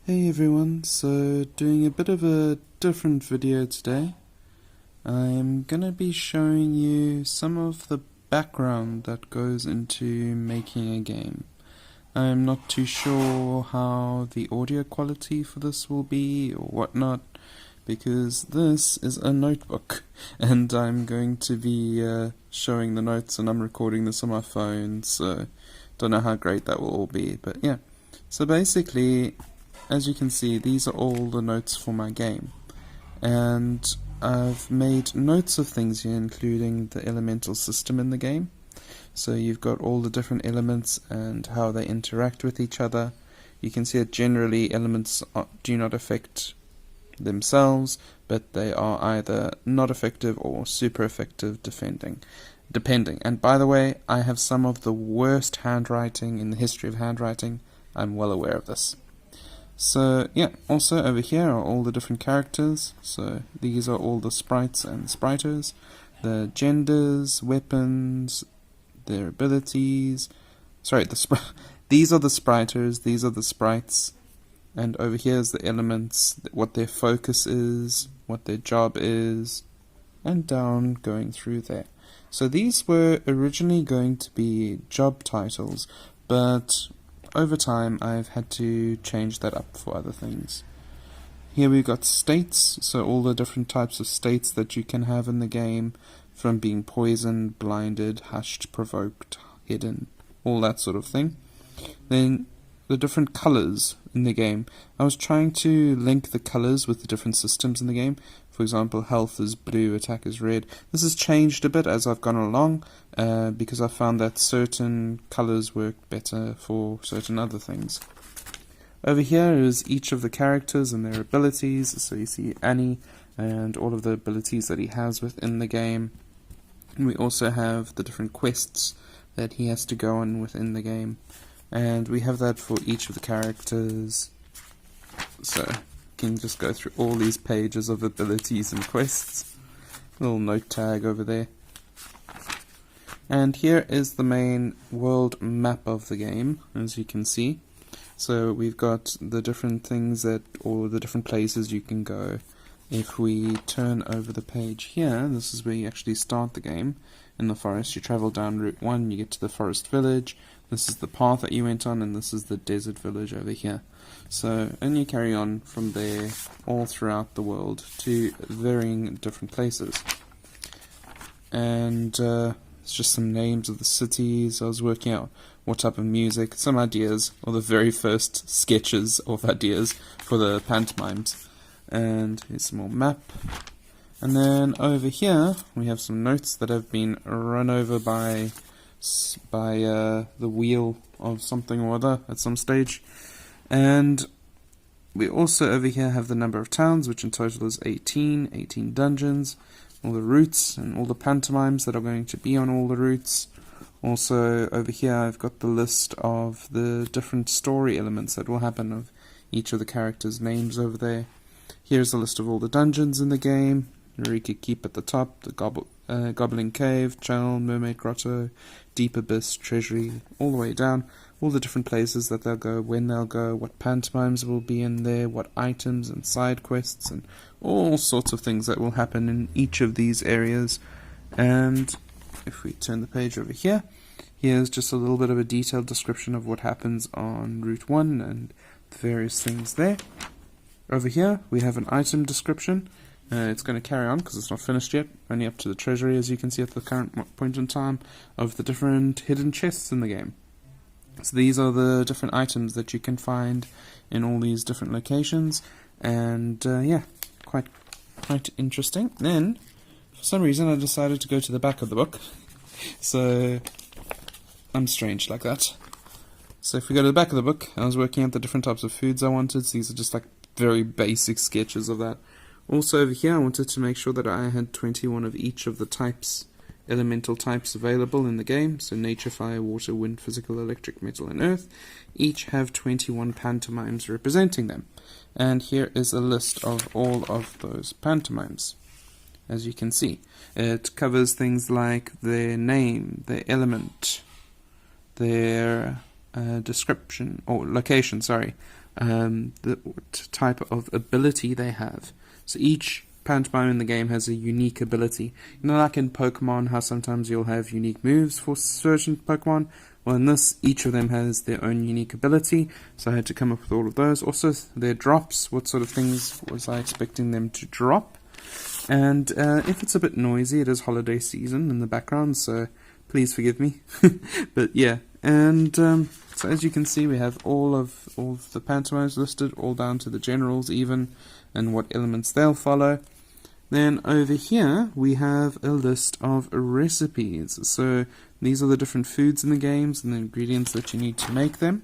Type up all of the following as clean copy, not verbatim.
Hey everyone, so doing a bit of a different video today. I'm gonna be showing you some of the background that goes into making a game. I'm not too sure how the audio quality for this will be or whatnot, because this is a notebook and I'm going to be showing the notes, and I'm recording this on my phone, so don't know how great that will all be, but yeah. So basically, as you can see, these are all the notes for my game, and I've made notes of things here, including the elemental system in the game. So you've got all the different elements and how they interact with each other. You can see that generally elements do not affect themselves, but they are either not effective or super effective depending. And by the way, I have some of the worst handwriting in the history of handwriting. I'm well aware of this. So yeah, also over here are all the different characters. So these are all the sprites and spriters, the genders, weapons, their abilities. Sorry, these are the spriters, these are the sprites, and over here is the elements, what their focus is, what their job is, and down going through there. So these were originally going to be job titles, but over time I've had to change that up for other things. Here we've got states, so all the different types of states that you can have in the game, from being poisoned, blinded, hushed, provoked, hidden, all that sort of thing. Then the different colors in the game. I was trying to link the colors with the different systems in the game. For example, health is blue, attack is red. This has changed a bit as I've gone along, because I found that certain colors work better for certain other things. Over here is each of the characters and their abilities. So you see Annie and all of the abilities that he has within the game. And we also have the different quests that he has to go on within the game. And we have that for each of the characters. So you can just go through all these pages of abilities and quests. Little note tag over there. And here is the main world map of the game, as you can see. So we've got the different things or the different places you can go. If we turn over the page here, this is where you actually start the game. In the forest, you travel down Route 1, you get to the forest village. This is the path that you went on, and this is the desert village over here. So, and you carry on from there all throughout the world to varying different places. And it's just some names of the cities. I was working out what type of music, some ideas, or the very first sketches of ideas for the pantomimes. And here's some more map. And then over here we have some notes that have been run over by the wheel of something or other at some stage. And we also over here have the number of towns, which in total is 18 dungeons, all the routes and all the pantomimes that are going to be on all the routes. Also over here I've got the list of the different story elements that will happen of each of the characters' names over there. Here's a list of all the dungeons in the game. Eureka Keep at the top, the Goblin Cave, Channel, Mermaid Grotto, Deep Abyss, Treasury, all the way down. All the different places that they'll go, when they'll go, what pantomimes will be in there, what items and side quests, and all sorts of things that will happen in each of these areas. And if we turn the page over here, here's just a little bit of a detailed description of what happens on Route 1 and the various things there. Over here we have an item description. It's going to carry on because it's not finished yet, only up to the treasury, as you can see at the current point in time, of the different hidden chests in the game. So these are the different items that you can find in all these different locations, and yeah, quite interesting. Then, for some reason, I decided to go to the back of the book, so I'm strange like that. So if we go to the back of the book, I was working out the different types of foods I wanted, so these are just like very basic sketches of that. Also over here I wanted to make sure that I had 21 of each of the types, elemental types available in the game. So nature, fire, water, wind, physical, electric, metal and earth. Each have 21 pantomimes representing them. And here is a list of all of those pantomimes. As you can see, it covers things like their name, their element, their description or location, sorry, the type of ability they have. So each pantomime in the game has a unique ability. You know, like in Pokemon, how sometimes you'll have unique moves for certain Pokemon. Well, in this, each of them has their own unique ability, so I had to come up with all of those. Also, their drops, what sort of things was I expecting them to drop. And if it's a bit noisy, it is holiday season in the background, so please forgive me. But yeah, and so as you can see, we have all of the pantomimes listed, all down to the generals even, and what elements they'll follow. Then over here we have a list of recipes. So these are the different foods in the games and the ingredients that you need to make them.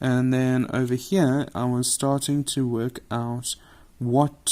And then over here I was starting to work out what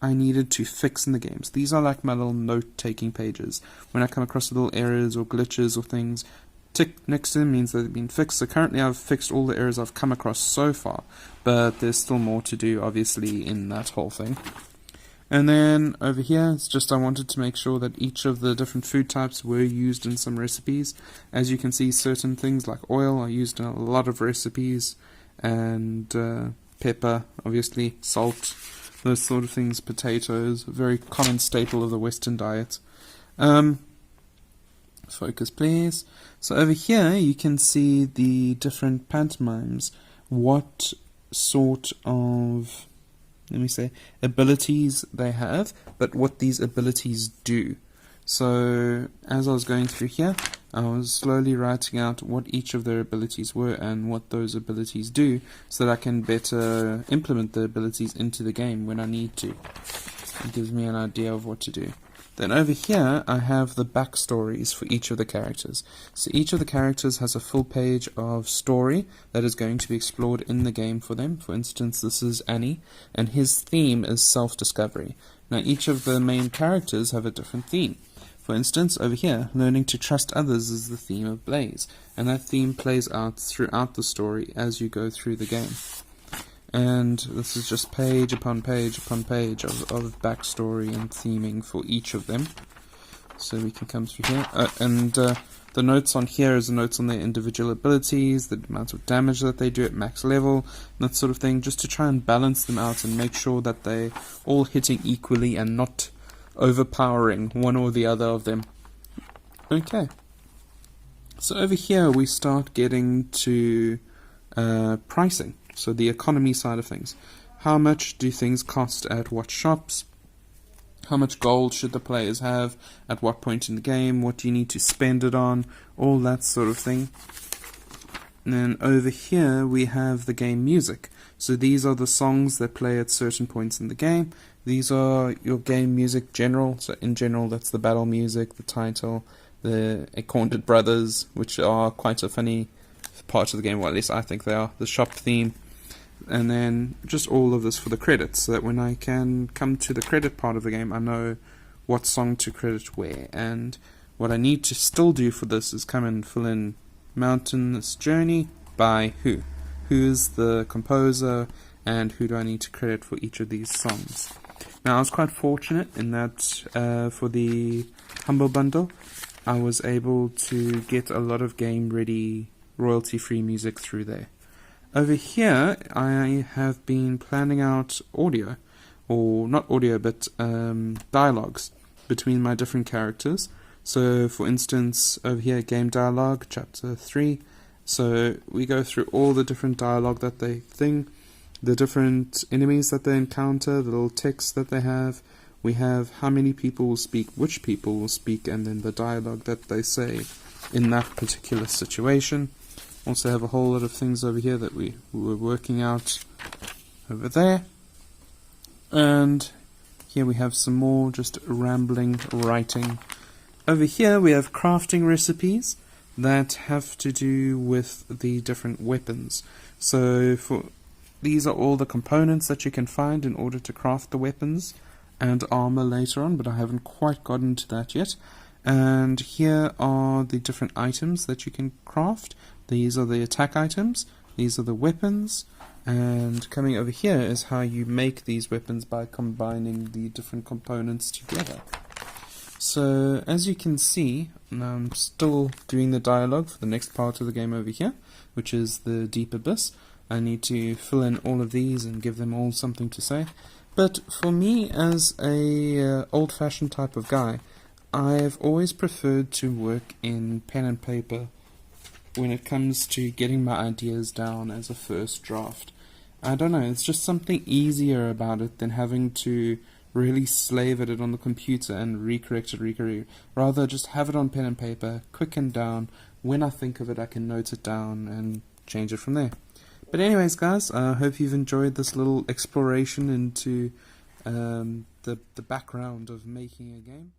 I needed to fix in the games. These are like my little note-taking pages. When I come across little errors or glitches or things, tick next to them means that they've been fixed. So currently I've fixed all the errors I've come across so far, but there's still more to do obviously in that whole thing. And then over here, it's just I wanted to make sure that each of the different food types were used in some recipes. As you can see, certain things like oil are used in a lot of recipes, and pepper, obviously, salt, those sort of things, potatoes, a very common staple of the Western diet. Focus please. So over here you can see the different pantomimes, what sort of, let me say, abilities they have, but what these abilities do. So as I was going through here, I was slowly writing out what each of their abilities were and what those abilities do, so that I can better implement the abilities into the game when I need to. It gives me an idea of what to do. Then over here I have the backstories for each of the characters. So each of the characters has a full page of story that is going to be explored in the game for them. For instance, this is Annie, and his theme is self-discovery. Now each of the main characters have a different theme. For instance, over here, learning to trust others is the theme of Blaze, and that theme plays out throughout the story as you go through the game. And this is just page upon page upon page of backstory and theming for each of them. So we can come through here. The notes on here is the notes on their individual abilities, the amount of damage that they do at max level, and that sort of thing, just to try and balance them out and make sure that they're all hitting equally and not overpowering one or the other of them. Okay. So over here we start getting to pricing. So the economy side of things. How much do things cost at what shops? How much gold should the players have at what point in the game? What do you need to spend it on? All that sort of thing. And then over here we have the game music. So these are the songs that play at certain points in the game. These are your game music general. So in general, that's the battle music, the title, the Accornted Brothers, which are quite a funny part of the game, well at least I think they are, the shop theme. And then just all of this for the credits, so that when I can come to the credit part of the game, I know what song to credit where. And what I need to still do for this is come and fill in Mountainous Journey by who. Who is the composer, and who do I need to credit for each of these songs. Now I was quite fortunate in that for the Humble Bundle, I was able to get a lot of game-ready royalty-free music through there. Over here, I have been planning out audio, or not audio, but dialogues between my different characters. So, for instance, over here, game dialogue, chapter 3. So, we go through all the different dialogue that they think, the different enemies that they encounter, the little text that they have. We have how many people will speak, which people will speak, and then the dialogue that they say in that particular situation. Also have a whole lot of things over here that we were working out over there. And here we have some more just rambling writing. Over here we have crafting recipes that have to do with the different weapons. So these are all the components that you can find in order to craft the weapons and armor later on, but I haven't quite gotten to that yet. And here are the different items that you can craft. These are the attack items, these are the weapons, and coming over here is how you make these weapons by combining the different components together. So as you can see, I'm still doing the dialogue for the next part of the game over here, which is the Deep Abyss. I need to fill in all of these and give them all something to say. But for me, as a old-fashioned type of guy, I've always preferred to work in pen and paper when it comes to getting my ideas down as a first draft. I don't know, it's just something easier about it than having to really slave at it on the computer and recorrect it. Rather just have it on pen and paper, quick and down. When I think of it, I can note it down and change it from there. But anyways, guys, I hope you've enjoyed this little exploration into the background of making a game.